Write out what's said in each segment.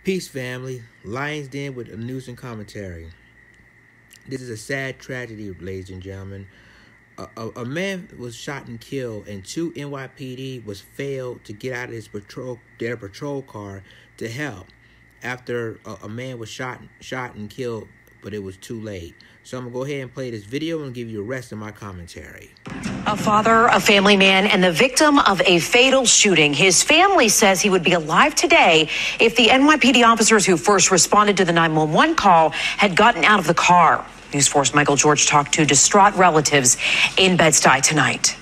Peace, family. Lions Den with the news and commentary. This is a sad tragedy, ladies and gentlemen. A man was shot and killed, and 2 NYPD was failed to get out of their patrol car to help after a man was shot and killed, but it was too late. So I'm going to go ahead and play this video and give you the rest of my commentary. A father, a family man, and the victim of a fatal shooting. His family says he would be alive today if the NYPD officers who first responded to the 911 call had gotten out of the car. News 4's Michael George talked to distraught relatives in Bed-Stuy tonight.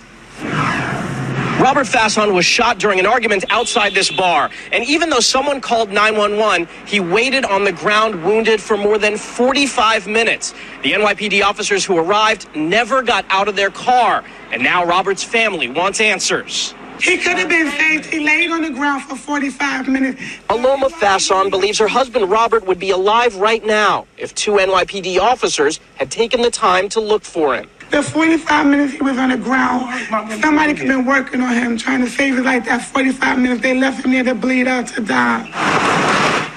Robert Fasson was shot during an argument outside this bar. And even though someone called 911, he waited on the ground wounded for more than 45 minutes. The NYPD officers who arrived never got out of their car. And now Robert's family wants answers. He could have been saved. He laid on the ground for 45 minutes. Aloma Fasson believes her husband Robert would be alive right now if 2 NYPD officers had taken the time to look for him. The 45 minutes he was on the ground, somebody could have been working on him, trying to save his life. That 45 minutes, they left him there to bleed out, to die.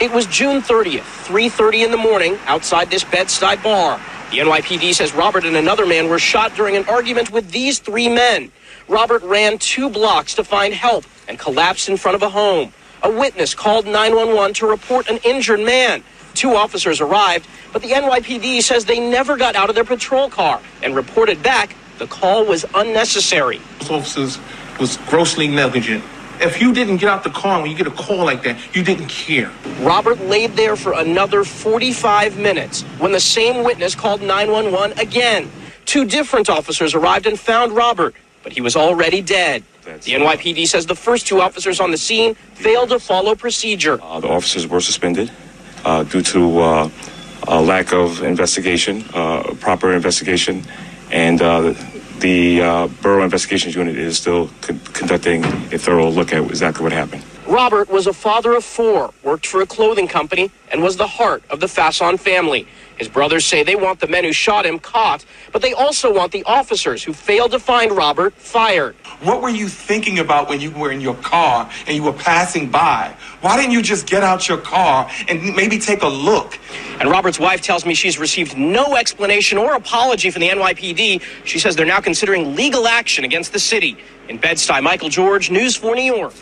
It was June 30th, 3:30 in the morning, outside this Bed-Stuy bar. The NYPD says Robert and another man were shot during an argument with these 3 men. Robert ran 2 blocks to find help and collapsed in front of a home. A witness called 911 to report an injured man. 2 officers arrived, but the NYPD says they never got out of their patrol car and reported back the call was unnecessary. Those officers was grossly negligent. If you didn't get out the car when you get a call like that, you didn't care. Robert laid there for another 45 minutes when the same witness called 911 again. 2 different officers arrived and found Robert, but he was already dead. The NYPD says the first 2 officers on the scene failed to follow procedure. The officers were suspended due to a lack of investigation, proper investigation, and the Borough Investigations Unit is still conducting a thorough look at exactly what happened. Robert was a father of 4, worked for a clothing company, and was the heart of the Fasson family. His brothers say they want the men who shot him caught, but they also want the officers who failed to find Robert fired. What were you thinking about when you were in your car and you were passing by? Why didn't you just get out your car and maybe take a look? And Robert's wife tells me she's received no explanation or apology from the NYPD. She says they're now considering legal action against the city. In Bed-Stuy, Michael George, News 4 New York.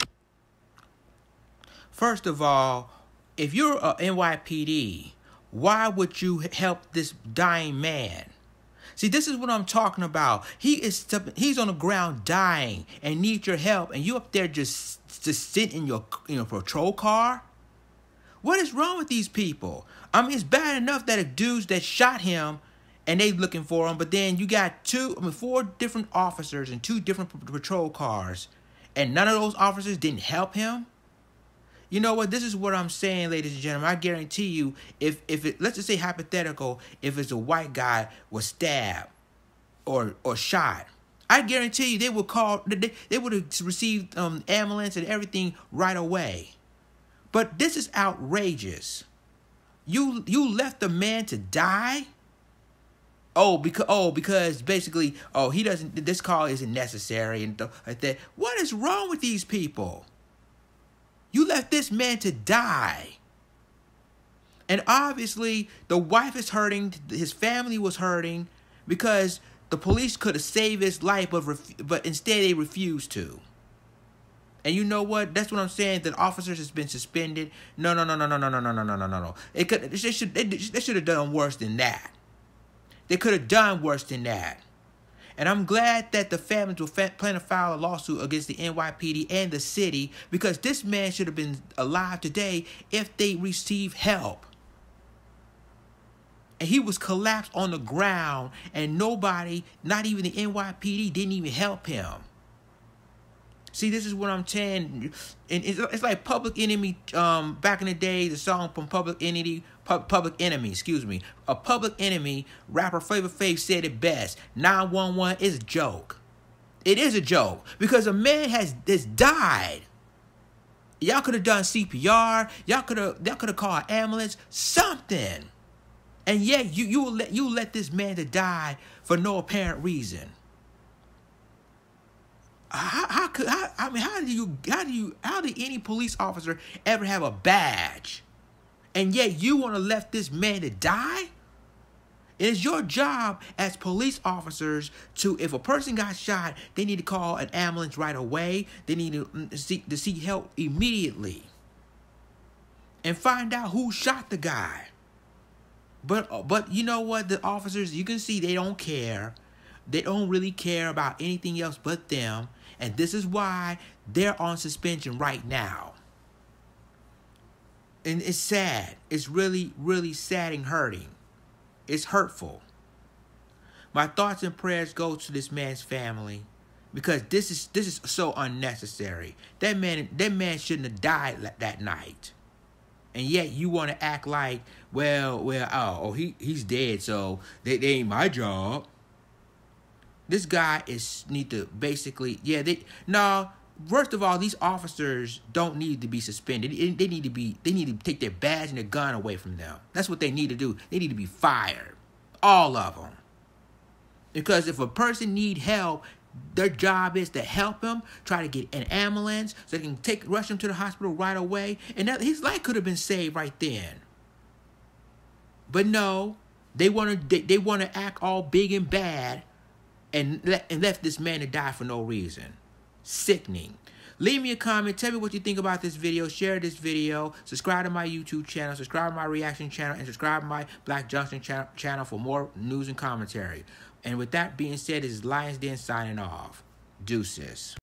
First of all, if you're a NYPD, why would you help this dying man? See, this is what I'm talking about. He's on the ground dying and needs your help, and you up there just sit in your patrol car? What is wrong with these people? I mean, it's bad enough that a dudes that shot him and they looking for him, but then you got 4 different officers and 2 different patrol cars, and none of those officers didn't help him? You know what? This is what I'm saying, ladies and gentlemen. I guarantee you, if it, let's just say hypothetical, if it's a white guy was stabbed or shot, I guarantee you they would have received ambulance and everything right away. But this is outrageous. You left the man to die? Because basically, he doesn't. This call isn't necessary and like that. What is wrong with these people? You left this man to die. And obviously, the wife is hurting. His family was hurting because the police could have saved his life, but instead they refused to. And you know what? That's what I'm saying. The officers has been suspended. No. They should have done worse than that. They could have done worse than that. And I'm glad that the families will plan to file a lawsuit against the NYPD and the city, because this man should have been alive today if they received help. And he was collapsed on the ground, and nobody, not even the NYPD, didn't even help him. See, this is what I'm saying. And it's like Public Enemy, back in the day, the song from Public Enemy, excuse me. A Public Enemy, rapper Flavor Flav said it best. 911 is a joke. It is a joke because a man has died. Y'all could have done CPR. Y'all could have called an ambulance, something. And yet you let this man to die for no apparent reason. How did any police officer ever have a badge? And yet you want to let this man to die? It is your job as police officers to, if a person got shot, they need to call an ambulance right away. They need to seek help immediately. And find out who shot the guy. But you know what? The officers, you can see they don't care. They don't really care about anything else but them. And this is why they're on suspension right now. And it's sad. It's really, really sad and hurting. It's hurtful. My thoughts and prayers go to this man's family, because this is so unnecessary. That man shouldn't have died that night. And yet you want to act like, he's dead, so they ain't my job. This guy need to basically, first of all, these officers don't need to be suspended. They need to take their badge and their gun away from them. That's what they need to do. They need to be fired. All of them. Because if a person need help, their job is to help him, try to get an ambulance so they can rush him to the hospital right away. And his life could have been saved right then. But no, they want to act all big and bad and left this man to die for no reason. Sickening. Leave me a comment. Tell me what you think about this video. Share this video. Subscribe to my YouTube channel. Subscribe to my reaction channel. And subscribe to my Black Junction channel for more news and commentary. And with that being said, this is Lions Den signing off. Deuces.